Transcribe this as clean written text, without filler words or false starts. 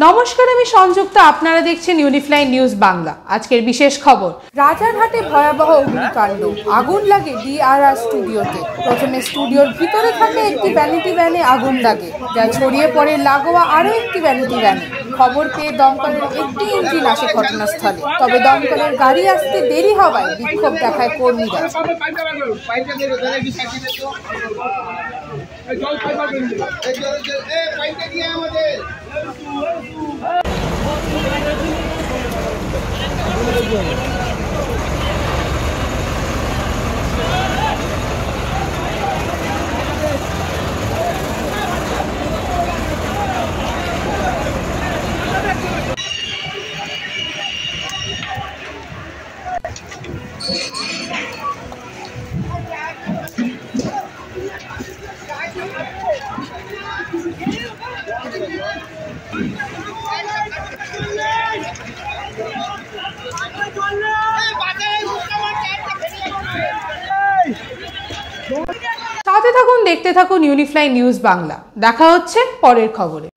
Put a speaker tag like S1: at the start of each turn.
S1: নমস্কার, আমি সংযুক্তা। আপনারা দেখছেন ইউনিফ্লাইন নিউজ বাংলা। আজকের বিশেষ খবর, রাজারহাটে ভয়াবহ অগ্নিকাণ্ড, আগুন লাগে ডিআরআর স্টুডিওতে। প্রথমে স্টুডিওর ভিতরে থাকা একটি ভ্যানিটি ভ্যানে আগুন লাগে, যা ছড়িয়ে পড়ে লাগোয়া আরও একটি ভ্যানিটি ভ্যানে। খবর পেয়ে দমকলের একটি ইঞ্জিন আসে ঘটনাস্থলে, তবে দমকলের গাড়ি আসতে দেরি হওয়ায় বিক্ষোভ দেখায় কর্মীরা। সাথে থাকুন, দেখতে থাকুন ইউনিফ্লাইন নিউজ বাংলা। দেখা হচ্ছে পরের খবরে।